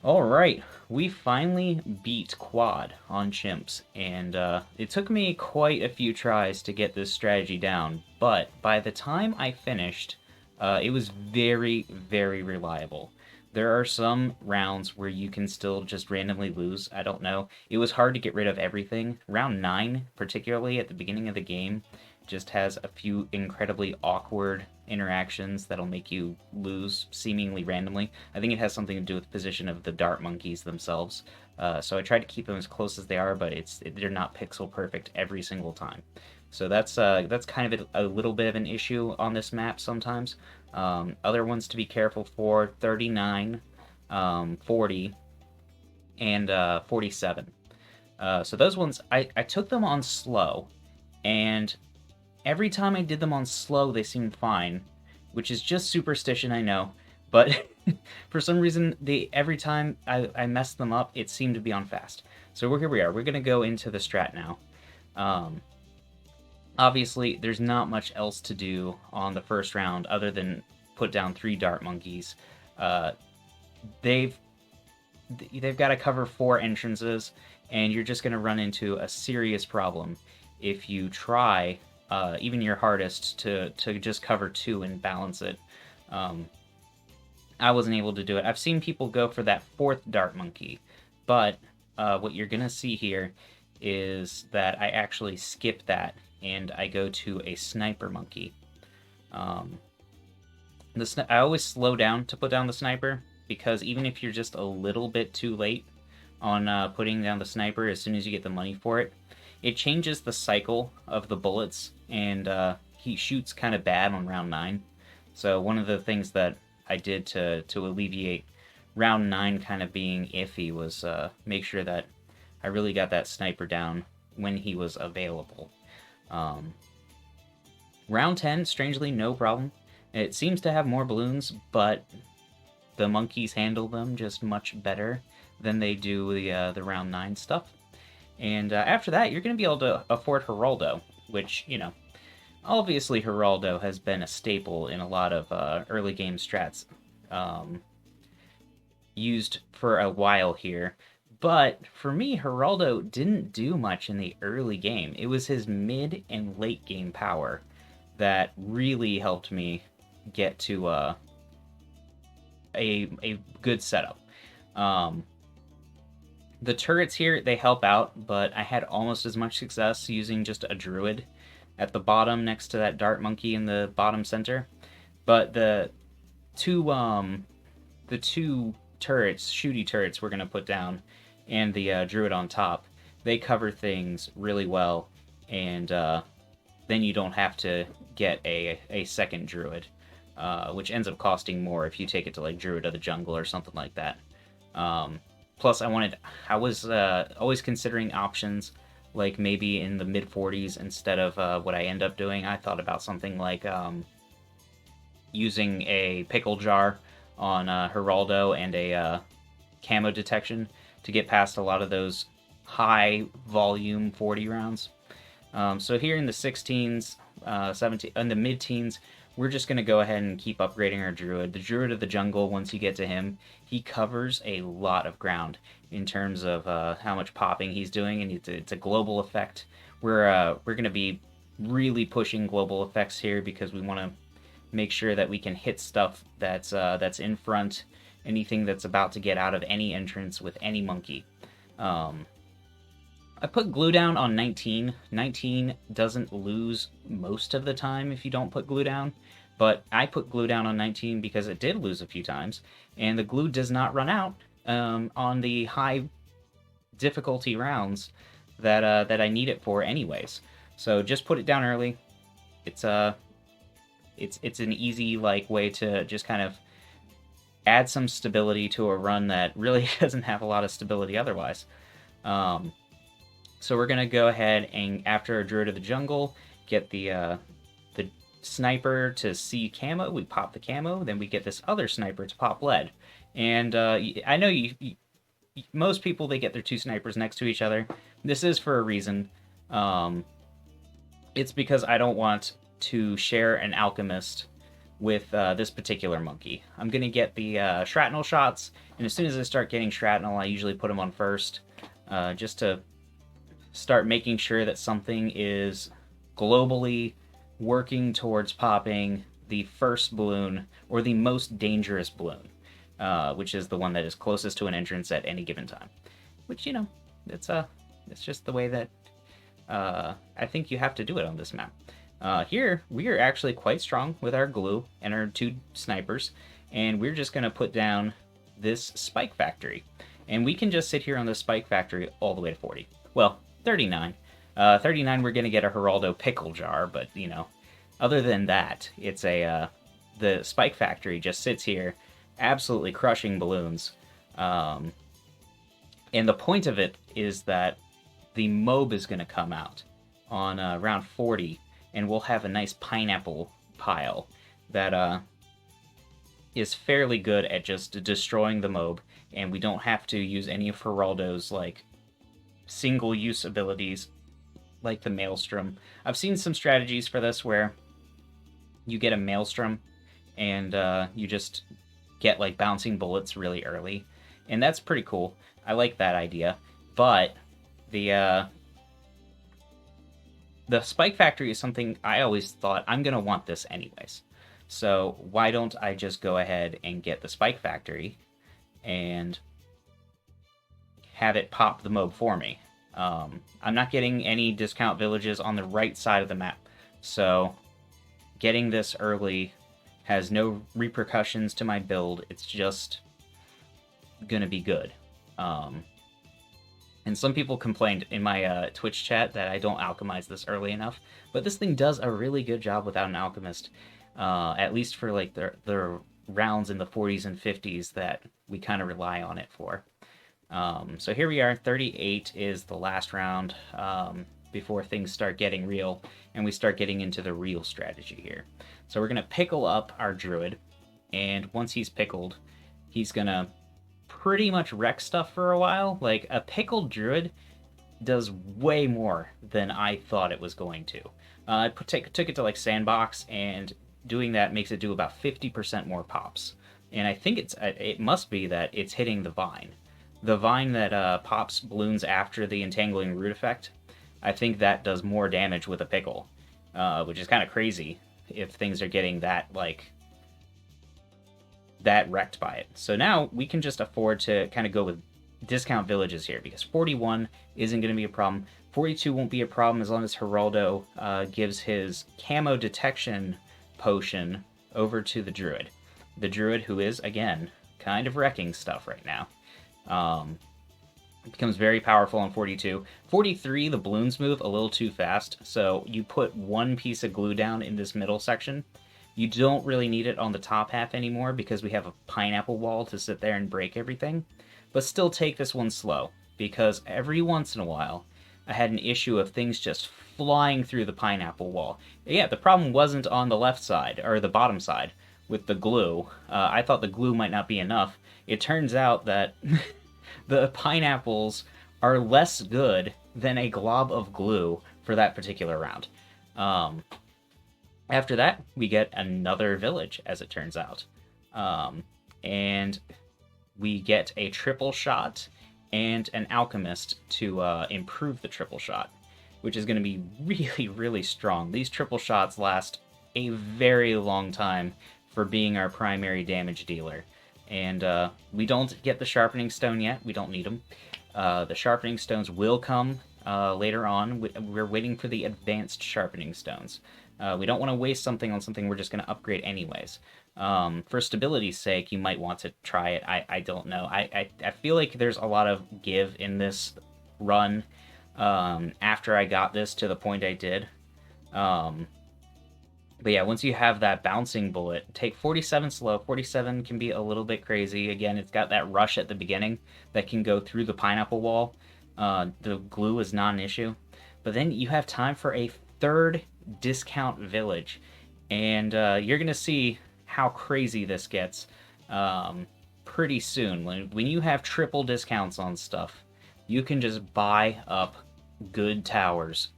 Alright, we finally beat Quad on Chimps, and it took me quite a few tries to get this strategy down, but by the time I finished, it was very, very reliable. There are some rounds where you can still just randomly lose, I don't know. It was hard to get rid of everything. Round 9, particularly at the beginning of the game, just has a few incredibly awkward interactions that'll make you lose seemingly randomly. I think it has something to do with the position of the dart monkeys themselves. So I try to keep them as close as they are, but they're not pixel perfect every single time. So that's kind of a little bit of an issue on this map sometimes. Other ones to be careful for: 39, 40, and 47. So those ones I took them on slow, and every time I did them on slow, they seemed fine, which is just superstition, I know. But for some reason, every time I messed them up, it seemed to be on fast. So here we are. We're gonna go into the strat now. Um, Obviously, there's not much else to do on the first round other than put down 3 dart monkeys. Uh, they've they've got to cover 4 entrances, and you're just gonna run into a serious problem if you try even your hardest to just cover 2 and balance it. Um, I wasn't able to do it. I've seen people go for that 4th dart monkey, but what you're gonna see here is that I actually skip that and I go to a sniper monkey. Um, I always slow down to put down the sniper, because even if you're just a little bit too late on putting down the sniper, as soon as you get the money for it, it changes the cycle of the bullets, and he shoots kind of bad on round 9. So one of the things that I did to alleviate round 9 kind of being iffy was make sure that I really got that sniper down when he was available. Um, Round 10, strangely, no problem. It seems to have more balloons, but the monkeys handle them just much better than they do the round 9 stuff. And after that, you're going to be able to afford Geraldo, which, obviously Geraldo has been a staple in a lot of early game strats, um, used for a while here. But for me, Geraldo didn't do much in the early game. It was his mid and late game power that really helped me get to a good setup. Um, the turrets here, they help out, but I had almost as much success using just a druid at the bottom next to that dart monkey in the bottom center. But two um the two turrets, shooty turrets, we're gonna put down, and the druid on top, they cover things really well, and then you don't have to get a second druid, which ends up costing more if you take it to like Druid of the Jungle or something like that. Plus, I was always considering options like maybe in the mid 40s instead of what I end up doing. I thought about something like using a pickle jar on Geraldo and a camo detection to get past a lot of those high volume 40 rounds. So here in the 16s, 17, in the mid-teens, we're just going to go ahead and keep upgrading our druid. The Druid of the Jungle, once you get to him, he covers a lot of ground in terms of how much popping he's doing, and it's a global effect. We're going to be really pushing global effects here because we want to make sure that we can hit stuff that's in front, anything that's about to get out of any entrance with any monkey. I put glue down on 19. 19 doesn't lose most of the time if you don't put glue down, but I put glue down on 19 because it did lose a few times, and the glue does not run out on the high difficulty rounds that I need it for anyways. So just put it down early. It's an easy way to just kind of add some stability to a run that really doesn't have a lot of stability otherwise. So we're gonna go ahead and, after a Druid of the Jungle, get the sniper to see camo. We pop the camo, then we get this other sniper to pop lead. And I know most people, they get their 2 snipers next to each other. This is for a reason. It's because I don't want to share an alchemist with this particular monkey. I'm going to get the shrapnel shots, and as soon as I start getting shrapnel, I usually put them on first, just to start making sure that something is globally working towards popping the first balloon, or the most dangerous balloon, which is the one that is closest to an entrance at any given time. Which, you know, it's just the way that I think you have to do it on this map. Here, we are actually quite strong with our glue and our 2 snipers, and we're just going to put down this spike factory. And we can just sit here on the spike factory all the way to 40. Well, 39. 39, we're going to get a Geraldo pickle jar, but, you know, other than that, it's the spike factory just sits here, absolutely crushing balloons. And the point of it is that the mob is going to come out on round 40, and we'll have a nice pineapple pile that is fairly good at just destroying the mob, and we don't have to use any of Geraldo's like single-use abilities, like the Maelstrom. I've seen some strategies for this where you get a Maelstrom, and you just get like bouncing bullets really early, and that's pretty cool. I like that idea, but the spike factory is something I always thought I'm gonna want this anyways. So why don't I just go ahead and get the spike factory and have it pop the mob for me? I'm not getting any discount villages on the right side of the map, so getting this early has no repercussions to my build. It's just gonna be good. And some people complained in my Twitch chat that I don't alchemize this early enough, but this thing does a really good job without an alchemist, at least for like the rounds in the 40s and 50s that we kind of rely on it for. So here we are, 38 is the last round before things start getting real, and we start getting into the real strategy here. So we're going to pickle up our druid, and once he's pickled, he's going to pretty much wreck stuff for a while. Like, a pickled druid does way more than I thought it was going to. I took it to like Sandbox, and doing that makes it do about 50% more pops. And I think it must be that it's hitting the vine. The vine that pops balloons after the entangling root effect, I think that does more damage with a pickle, which is kind of crazy if things are getting that, like, that wrecked by it. So now we can just afford to kind of go with discount villages here, because 41 isn't going to be a problem. 42 won't be a problem as long as Geraldo gives his camo detection potion over to the druid. The druid, who is, again, kind of wrecking stuff right now. It becomes very powerful on 42. 43, the balloons move a little too fast, so you put one piece of glue down in this middle section. You don't really need it on the top half anymore because we have a pineapple wall to sit there and break everything. But still take this one slow, because every once in a while I had an issue of things just flying through the pineapple wall. Yeah, the problem wasn't on the left side, or the bottom side, with the glue. I thought the glue might not be enough. It turns out that the pineapples are less good than a glob of glue for that particular round. After that, we get another village, as it turns out. And we get a triple shot and an alchemist to improve the triple shot, which is going to be really, really strong. These triple shots last a very long time for being our primary damage dealer. And we don't get the sharpening stone yet. We don't need them. The sharpening stones will come later on. We're waiting for the advanced sharpening stones. We don't want to waste something on something we're just going to upgrade anyways. For stability's sake, you might want to try it. I don't know. I feel like there's a lot of give in this run after I got this to the point I did. But yeah, once you have that bouncing bullet, take 47 slow. 47 can be a little bit crazy. Again, it's got that rush at the beginning that can go through the pineapple wall. The glue is not an issue. But then you have time for a third discount village. And you're going to see how crazy this gets pretty soon. When you have triple discounts on stuff, you can just buy up good towers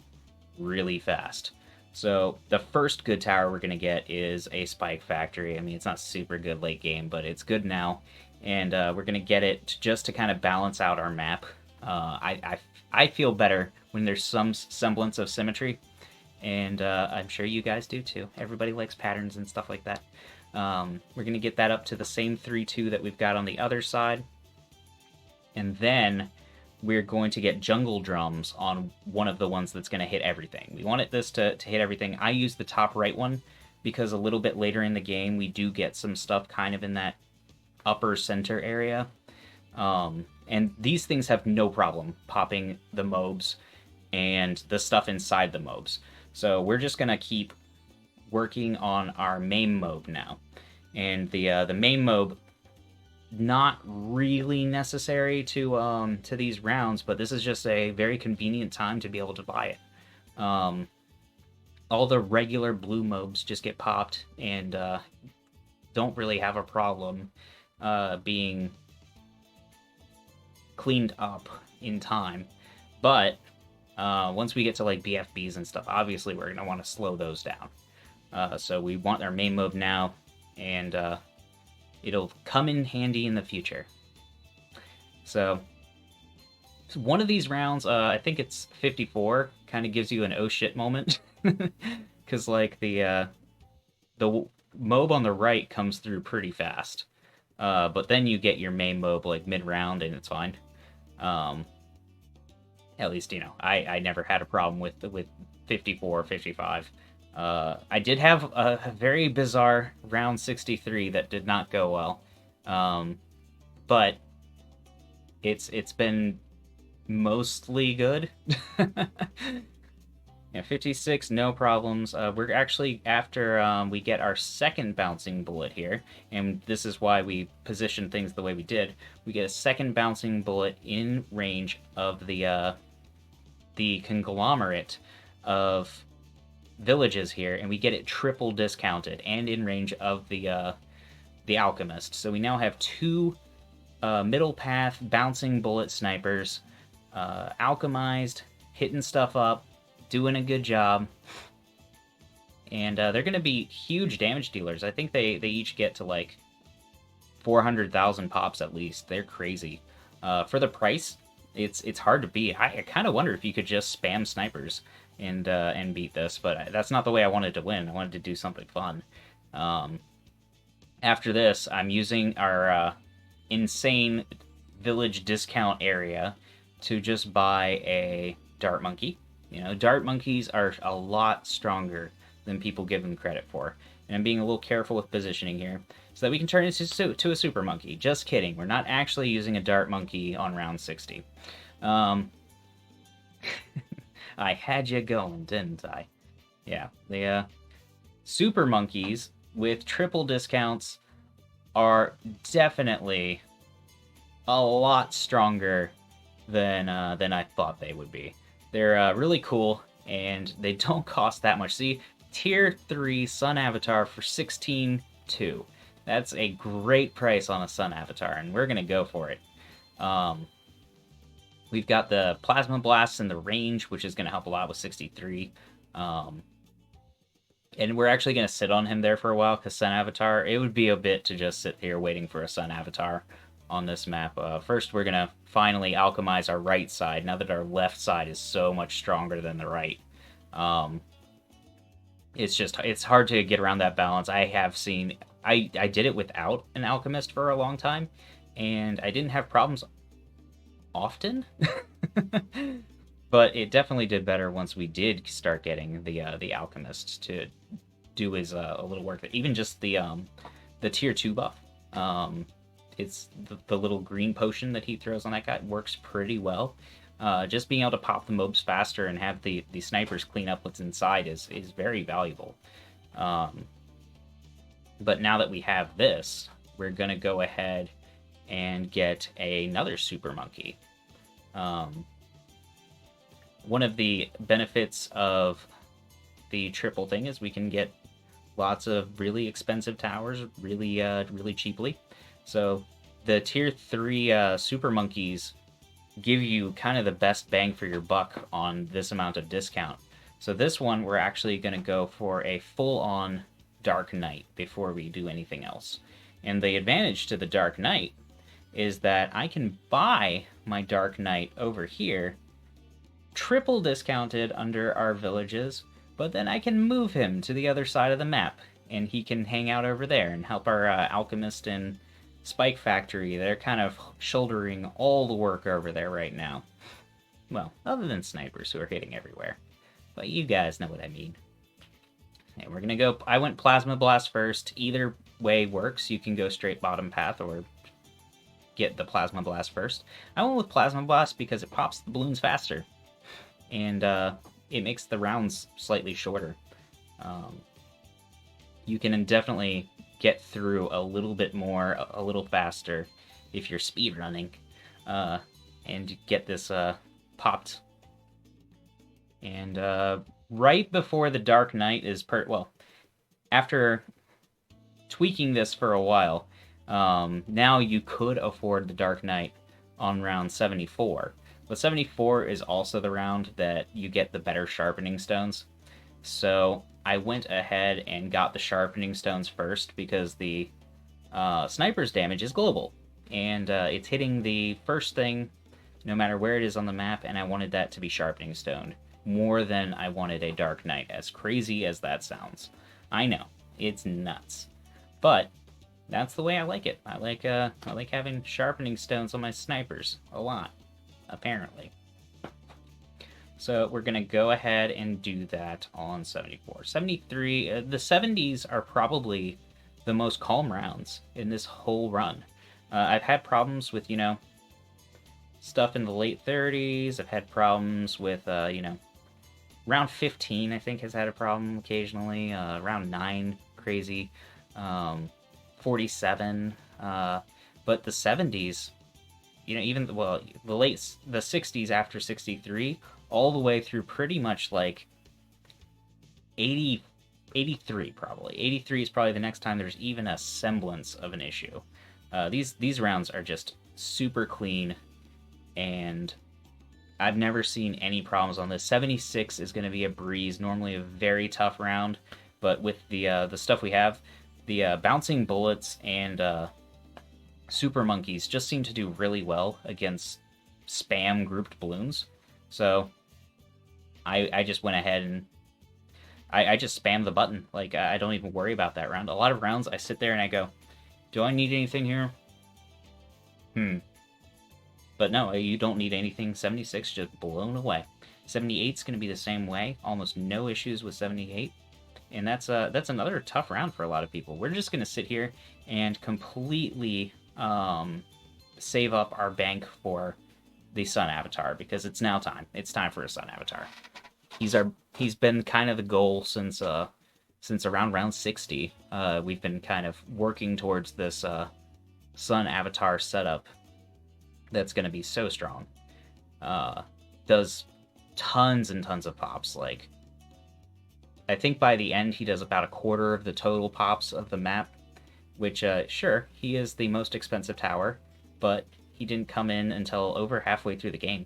really fast. So the first good tower we're going to get is a Spike Factory. I mean, it's not super good late game, but it's good now. And we're going to get it just to kind of balance out our map. I feel better when there's some semblance of symmetry. And I'm sure you guys do too. Everybody likes patterns and stuff like that. We're going to get that up to the same 3-2 that we've got on the other side. And then we're going to get jungle drums on one of the ones that's going to hit everything. We want this to hit everything. I use the top right one because a little bit later in the game we do get some stuff kind of in that upper center area. And these things have no problem popping the mobs and the stuff inside the mobs. So we're just going to keep working on our main mob now. And the main mob, not really necessary to these rounds, but this is just a very convenient time to be able to buy it. All the regular blue mobs just get popped and don't really have a problem being cleaned up in time. But once we get to like BFBs and stuff, obviously we're going to want to slow those down. So we want our main mob now, and it'll come in handy in the future. So one of these rounds, I think it's 54, kind of gives you an oh shit moment. Because like the mob on the right comes through pretty fast. But then you get your main mob like mid-round and it's fine. At least, you know, I never had a problem with 54, 55. I did have a very bizarre round 63 that did not go well, but it's been mostly good. Yeah, 56, no problems. We're actually, after we get our second bouncing bullet here, and this is why we position things the way we did, we get a second bouncing bullet in range of the conglomerate of villages here, and we get it triple discounted and in range of the alchemist. So we now have two middle path bouncing bullet snipers, alchemized, hitting stuff up, doing a good job, and they're going to be huge damage dealers. I think they each get to like 400,000 pops at least. They're crazy. For the price, it's hard to beat. I kind of wonder if you could just spam snipers and beat this, but that's not the way I wanted to win. I wanted to do something fun. After this, I'm using our insane village discount area to just buy a dart monkey. You know, dart monkeys are a lot stronger than people give them credit for. And I'm being a little careful with positioning here so that we can turn it to a super monkey. Just kidding. We're not actually using a dart monkey on round 60. I had you going, didn't I? Yeah, the super monkeys with triple discounts are definitely a lot stronger than I thought they would be. They're really cool, and they don't cost that much. See, Tier 3 Sun Avatar for 16.2. That's a great price on a Sun Avatar, and we're going to go for it. We've got the Plasma Blasts in the range, which is going to help a lot with 63. And we're actually going to sit on him there for a while, because Sun Avatar, it would be a bit to just sit here waiting for a Sun Avatar on this map. First, we're going to finally alchemize our right side, now that our left side is so much stronger than the right. It's hard to get around that balance. I did it without an alchemist for a long time, and I didn't have problems often. But it definitely did better once we did start getting the alchemist to do his a little work. Even just the tier 2 buff. It's the little green potion that he throws on that guy works pretty well. Just being able to pop the mobs faster and have the snipers clean up what's inside is very valuable. But now that we have this, we're going to go ahead and get another super monkey. One of the benefits of the triple thing is we can get lots of really expensive towers really cheaply. So the tier 3 super monkeys give you kind of the best bang for your buck on this amount of discount. So this one, we're actually going to go for a full-on Dark Knight before we do anything else. And the advantage to the Dark Knight is that I can buy my Dark Knight over here, triple discounted under our villages, but then I can move him to the other side of the map, and he can hang out over there and help our alchemist and Spike Factory. They're kind of shouldering all the work over there right now. Well, other than snipers who are hitting everywhere. But you guys know what I mean. Okay, we're gonna go... I went Plasma Blast first. Either way works. You can go straight bottom path or get the Plasma Blast first. I went with Plasma Blast because it pops the balloons faster. And it makes the rounds slightly shorter. You can definitely get through a little bit more, a little faster if you're speedrunning. And get this popped. And right before the Dark Knight is well, after tweaking this for a while, now you could afford the Dark Knight on round 74. But 74 is also the round that you get the better sharpening stones. So I went ahead and got the sharpening stones first because the sniper's damage is global. And it's hitting the first thing no matter where it is on the map, and I wanted that to be sharpening stone more than I wanted a Dark Knight, as crazy as that sounds. I know, it's nuts. But that's the way I like it. I like having sharpening stones on my snipers a lot, apparently. So we're gonna go ahead and do that on 74. 73, the 70s are probably the most calm rounds in this whole run. I've had problems with, stuff in the late 30s. I've had problems with, round 15, I think, has had a problem occasionally. Round 9, crazy. 47. But the 70s, even, the 60s after 63, all the way through pretty much like 83, probably. 83 is probably the next time there's even a semblance of an issue. These rounds are just super clean, and I've never seen any problems on this. 76 is going to be a breeze, normally a very tough round, but with the stuff we have, the bouncing bullets and super monkeys just seem to do really well against spam grouped balloons. So I just went ahead and I just spam the button. Like, I don't even worry about that round. A lot of rounds I sit there and I go, do I need anything here? But no, you don't need anything. 76 just blown away. 78's going to be the same way. Almost no issues with 78. And that's another tough round for a lot of people. We're just going to sit here and completely save up our bank for the Sun Avatar, because it's now time. It's time for a Sun Avatar. He's been kind of the goal since around round 60. We've been kind of working towards this Sun Avatar setup that's going to be so strong. Does tons and tons of pops. Like, I think by the end he does about a quarter of the total pops of the map, which, sure, he is the most expensive tower, but he didn't come in until over halfway through the game.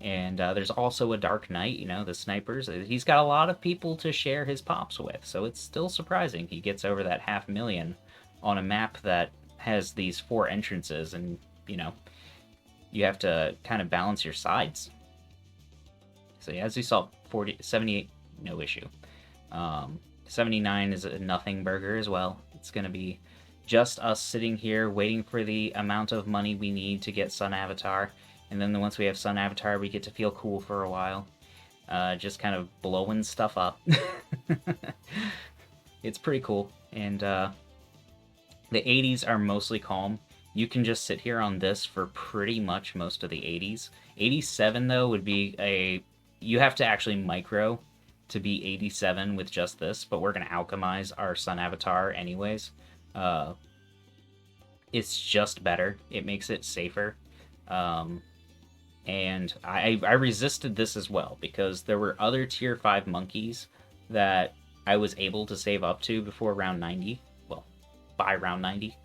And there's also a Dark Knight, the snipers. He's got a lot of people to share his pops with, so it's still surprising he gets over that 500,000 on a map that has these 4 entrances, and, you have to kind of balance your sides. So yeah, as you saw, 78, no issue. 79 is a nothing burger as well. It's going to be just us sitting here waiting for the amount of money we need to get Sun Avatar. And then once we have Sun Avatar, we get to feel cool for a while. Just kind of blowing stuff up. It's pretty cool. And the 80s are mostly calm. You can just sit here on this for pretty much most of the 80s. 87, though, would be you have to actually micro to be 87 with just this, but we're going to alchemize our Sun Avatar anyways. It's just better. It makes it safer. And I resisted this as well, because there were other tier 5 monkeys that I was able to save up to before round 90. Well, by round 90.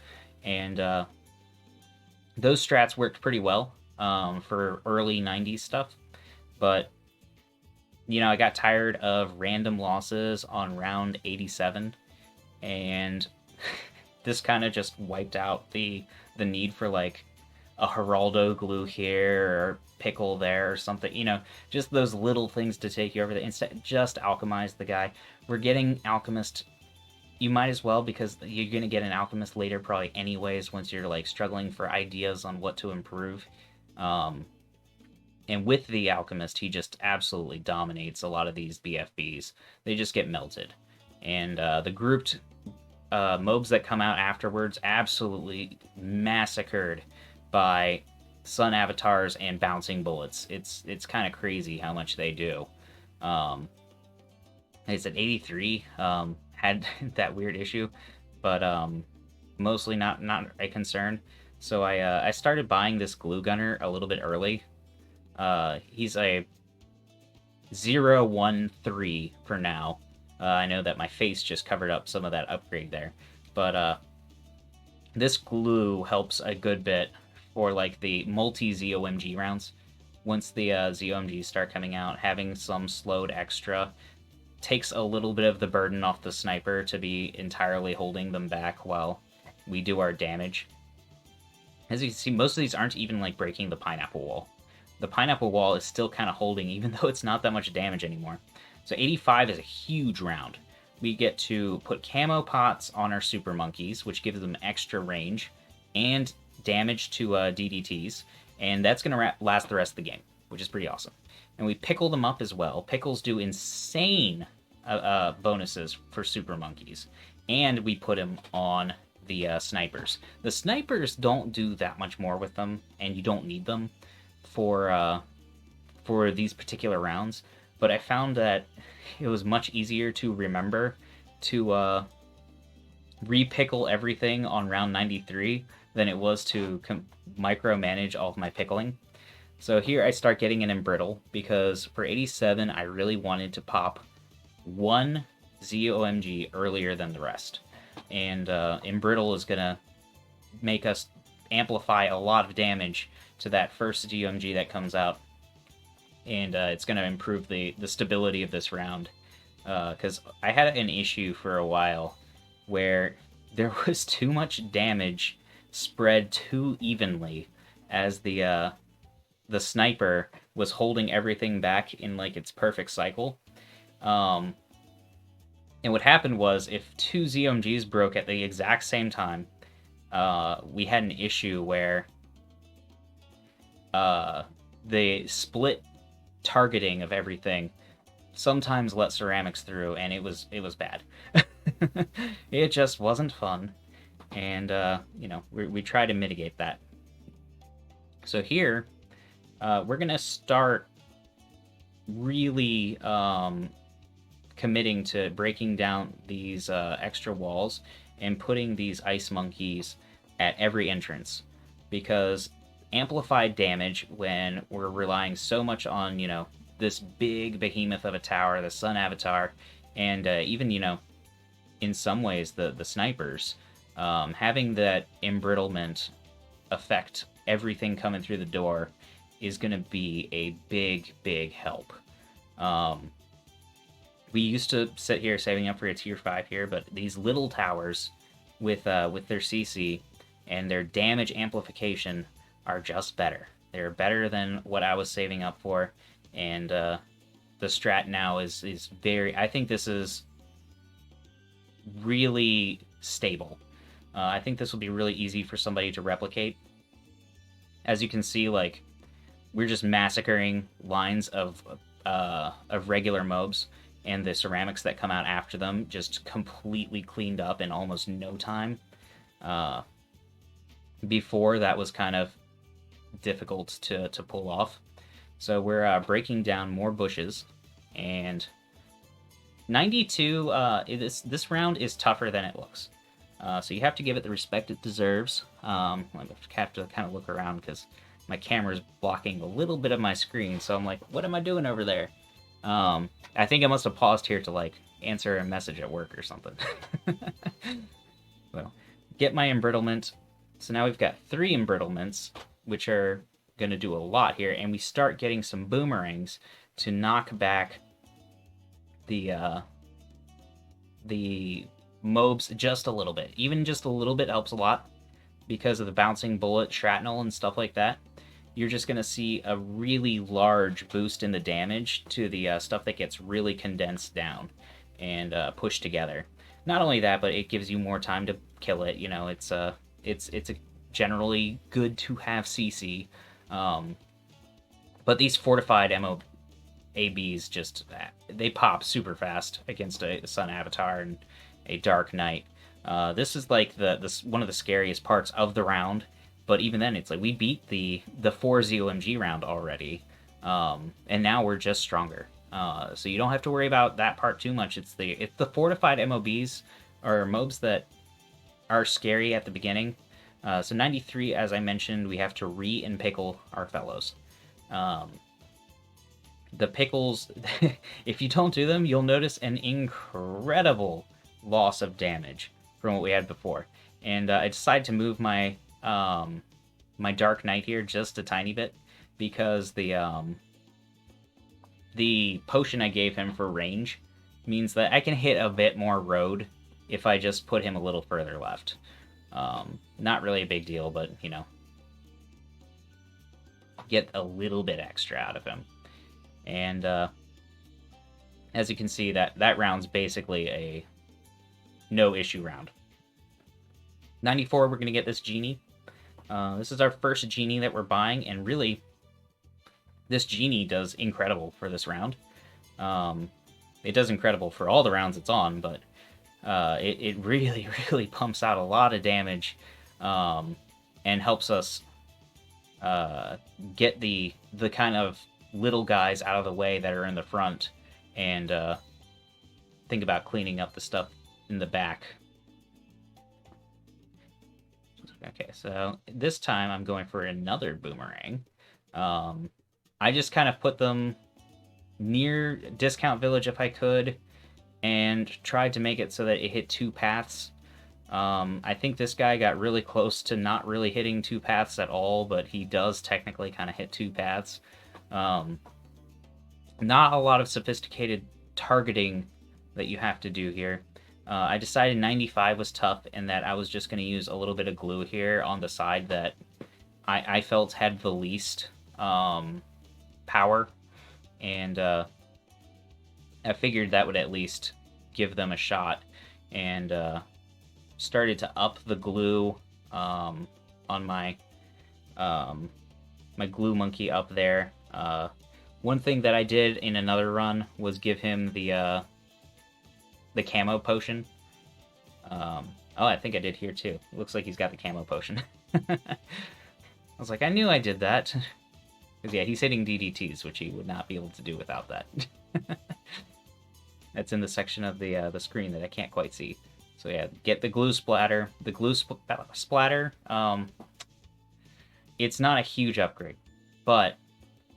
And those strats worked pretty well for early 90s stuff. But I got tired of random losses on round 87, and this kind of just wiped out the need for like a Geraldo glue here or pickle there or something. Just those little things to take you over the instead. Just alchemize the guy. We're getting alchemist. You might as well, because you're gonna get an alchemist later probably anyways once you're like struggling for ideas on what to improve. Um, and with the alchemist, he just absolutely dominates a lot of these BFBs. They just get melted, and the grouped mobs that come out afterwards absolutely massacred by sun avatars and bouncing bullets. It's kind of crazy how much they do. Um, like I said, 83 had that weird issue, but mostly not a concern. So I started buying this glue gunner a little bit early. He's a 013 for now. I know that my face just covered up some of that upgrade there, but this glue helps a good bit for like the multi ZOMG rounds. Once the ZOMGs start coming out, having some slowed extra takes a little bit of the burden off the sniper to be entirely holding them back while we do our damage. As you can see, most of these aren't even like breaking the pineapple wall. The pineapple wall is still kind of holding, even though it's not that much damage anymore. So 85 is a huge round. We get to put camo pots on our super monkeys, which gives them extra range and damage to DDTs, and that's going to last the rest of the game, which is pretty awesome. And we pickle them up as well. Pickles do insane bonuses for super monkeys, and we put them on the snipers. The snipers don't do that much more with them, and you don't need them for these particular rounds. But I found that it was much easier to remember to re-pickle everything on round 93 than it was to micromanage all of my pickling. So here I start getting an Embrittle, because for 87 I really wanted to pop one ZOMG earlier than the rest. And Embrittle is going to make us amplify a lot of damage to that first ZOMG that comes out. And it's going to improve the stability of this round. Because I had an issue for a while where there was too much damage spread too evenly, as the sniper was holding everything back in like its perfect cycle. And what happened was, if two ZOMGs broke at the exact same time, we had an issue where the split targeting of everything sometimes let ceramics through, and it was bad. It just wasn't fun, and we try to mitigate that. So here, we're gonna start really committing to breaking down these extra walls and putting these ice monkeys at every entrance, because amplified damage, when we're relying so much on this big behemoth of a tower, the sun avatar, and even in some ways the snipers, having that embrittlement affect everything coming through the door is going to be a big help. We used to sit here saving up for a tier 5 here, but these little towers with their CC and their damage amplification are just better. They're better than what I was saving up for, and the strat now is very... I think this is really stable. I think this will be really easy for somebody to replicate. As you can see, like, we're just massacring lines of regular mobs, and the ceramics that come out after them just completely cleaned up in almost no time. Before, that was kind of difficult to pull off. So we're breaking down more bushes, and 92, this round is tougher than it looks. So you have to give it the respect it deserves. I have to kind of look around because my camera's blocking a little bit of my screen, so I'm like, what am I doing over there? I think I must have paused here to like answer a message at work or something. Well, get my embrittlement. So now we've got 3 embrittlements, which are going to do a lot here, and we start getting some boomerangs to knock back the the mobs just a little bit. Even just a little bit helps a lot because of the bouncing bullet, shrapnel, and stuff like that. You're just going to see a really large boost in the damage to the stuff that gets really condensed down and pushed together. Not only that, but it gives you more time to kill it. You know, it's a generally good to have CC. But these fortified MOABs just they pop super fast against a Sun Avatar and a Dark Knight. This is like this one of the scariest parts of the round. But even then, it's like we beat the 4 ZOMG round already, and now we're just stronger. So you don't have to worry about that part too much. It's the fortified MOBs or mobs that are scary at the beginning. So 93, as I mentioned, we have to and pickle our fellows. The pickles, if you don't do them, you'll notice an incredible loss of damage from what we had before. And I decided to move my my Dark Knight here just a tiny bit because the potion I gave him for range means that I can hit a bit more road if I just put him a little further left. Not really a big deal, but, you know, get a little bit extra out of him. And as you can see, that round's basically a no-issue round. 94, we're going to get this genie. This is our first genie that we're buying, and really, this genie does incredible for this round. It does incredible for all the rounds it's on, but it really, really pumps out a lot of damage and helps us get the kind of little guys out of the way that are in the front and think about cleaning up the stuff in the back. Okay, so this time I'm going for another boomerang. I just kind of put them near Discount Village if I could, and tried to make it so that it hit 2 paths. I think this guy got really close to not really hitting 2 paths at all, but he does technically kind of hit 2 paths. Not a lot of sophisticated targeting that you have to do here. I decided 95 was tough and that I was just going to use a little bit of glue here on the side that I felt had the least power. And I figured that would at least give them a shot. And started to up the glue on my my glue monkey up there. One thing that I did in another run was give him the camo potion. Oh, I think I did here too. Looks like he's got the camo potion. I was like, I knew I did that. Because yeah, he's hitting DDTs, which he would not be able to do without that. That's in the section of the screen that I can't quite see. So yeah, get the glue splatter. The glue splatter, it's not a huge upgrade, but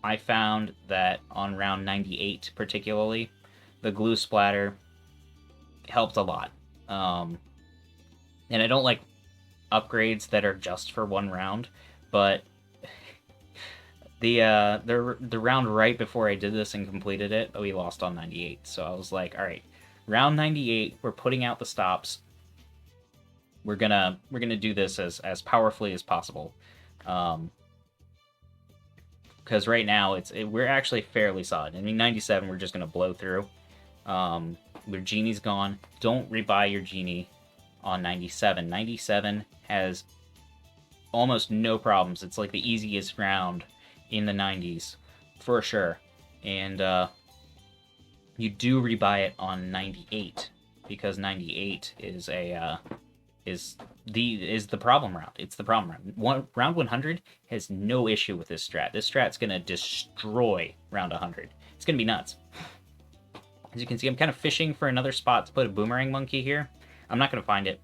I found that on round 98 particularly, the glue splatter helped a lot. And I don't like upgrades that are just for one round, but the round right before I did this and completed it, we lost on 98. So I was like, all right, round 98, we're putting out the stops. We're gonna do this as powerfully as possible. Because right now we're actually fairly solid. I mean, 97 we're just gonna blow through. Your genie's gone. Don't rebuy your genie on 97. 97 has almost no problems. It's like the easiest round in the 90s for sure. And you do rebuy it on 98 because 98 is the problem round. It's the problem round. Round 100 has no issue with this strat. This strat's gonna destroy round 100. It's gonna be nuts. As you can see, I'm kind of fishing for another spot to put a boomerang monkey here. I'm not gonna find it.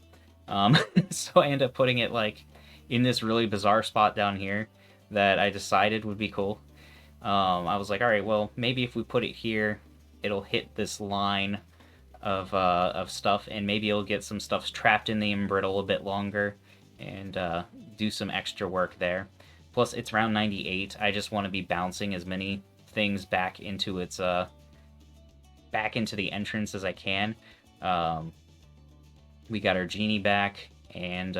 So I end up putting it like in this really bizarre spot down here that I decided would be cool. I was like, all right, well, maybe if we put it here, it'll hit this line of stuff, and maybe it'll get some stuff trapped in the embrittle a bit longer, and do some extra work there. Plus, it's round 98. I just want to be bouncing as many things back into its back into the entrance as I can. We got our genie back, and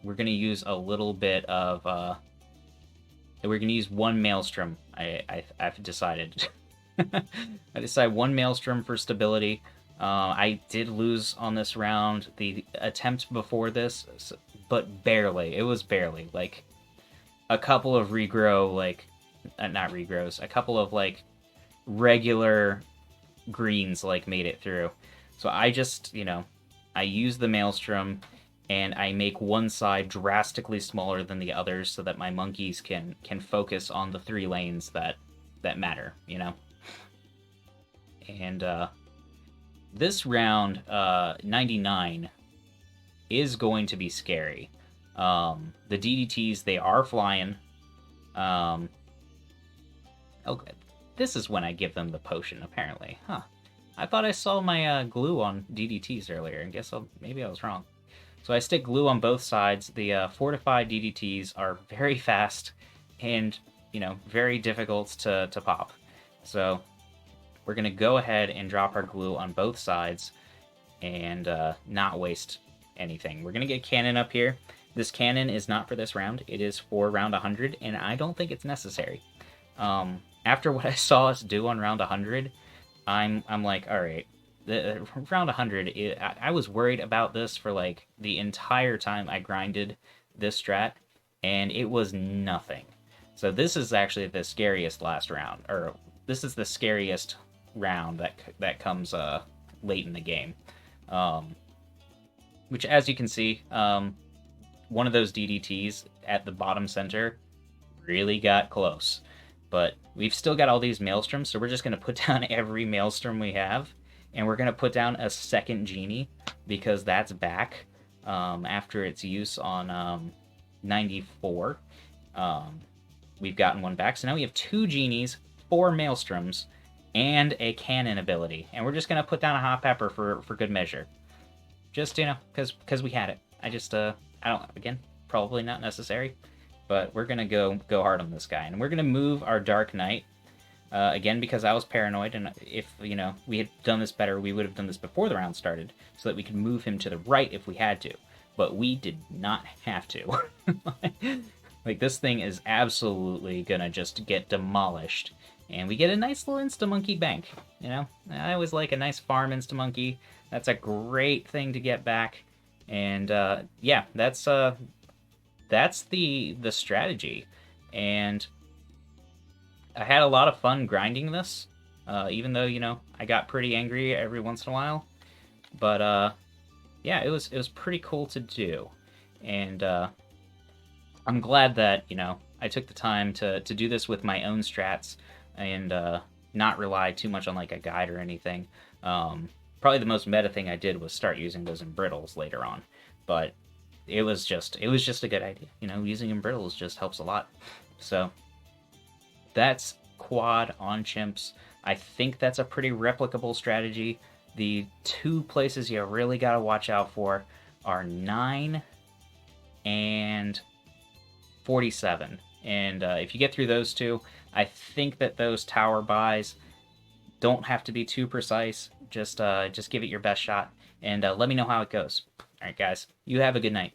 we're gonna use a little bit of. We're gonna use one maelstrom. I've decided. I decided one maelstrom for stability. I did lose on this round. The attempt before this, but barely. It was barely like a couple of regrow, like not regrows, a couple of like regular greens like made it through. So I just, I use the maelstrom and I make one side drastically smaller than the others so that my monkeys can focus on the 3 lanes that matter, And this round 99 is going to be scary. The DDTs, they are flying. Okay, this is when I give them the potion, apparently. Huh. I thought I saw my glue on DDTs earlier, and maybe I was wrong. So I stick glue on both sides. The fortified DDTs are very fast and, very difficult to pop. So we're going to go ahead and drop our glue on both sides and not waste anything. We're going to get a cannon up here. This cannon is not for this round. It is for round 100, and I don't think it's necessary. After what I saw us do on round 100, I'm like, all right, round 100, I was worried about this for like the entire time I grinded this strat, and it was nothing. So this is actually the scariest last round, or this is the scariest round that comes late in the game. Which, as you can see, one of those DDTs at the bottom center really got close. But we've still got all these maelstroms, so we're just going to put down every maelstrom we have. And we're going to put down a second genie, because that's back after its use on 94. We've gotten one back. So now we have 2 genies, 4 maelstroms, and a cannon ability. And we're just going to put down a hot pepper for good measure. Just, because we had it. I don't, again, probably not necessary. But we're going to go hard on this guy. And we're going to move our Dark Knight. Again, because I was paranoid, and if, we had done this better, we would have done this before the round started, so that we could move him to the right if we had to. But we did not have to. Like, this thing is absolutely gonna just get demolished. And we get a nice little Insta-Monkey bank, I always like a nice farm Insta-Monkey. That's a great thing to get back. And, yeah, that's the strategy. And I had a lot of fun grinding this, even though, I got pretty angry every once in a while. But, yeah, it was pretty cool to do. And I'm glad that, I took the time to do this with my own strats and not rely too much on, like, a guide or anything. Probably the most meta thing I did was start using those embrittles later on. But it was just a good idea. Using embrittles just helps a lot. So that's quad on Chimps. I think that's a pretty replicable strategy. The 2 places you really got to watch out for are 9 and 47. And if you get through those 2, I think that those tower buys don't have to be too precise. Just give it your best shot, and let me know how it goes. All right, guys, you have a good night.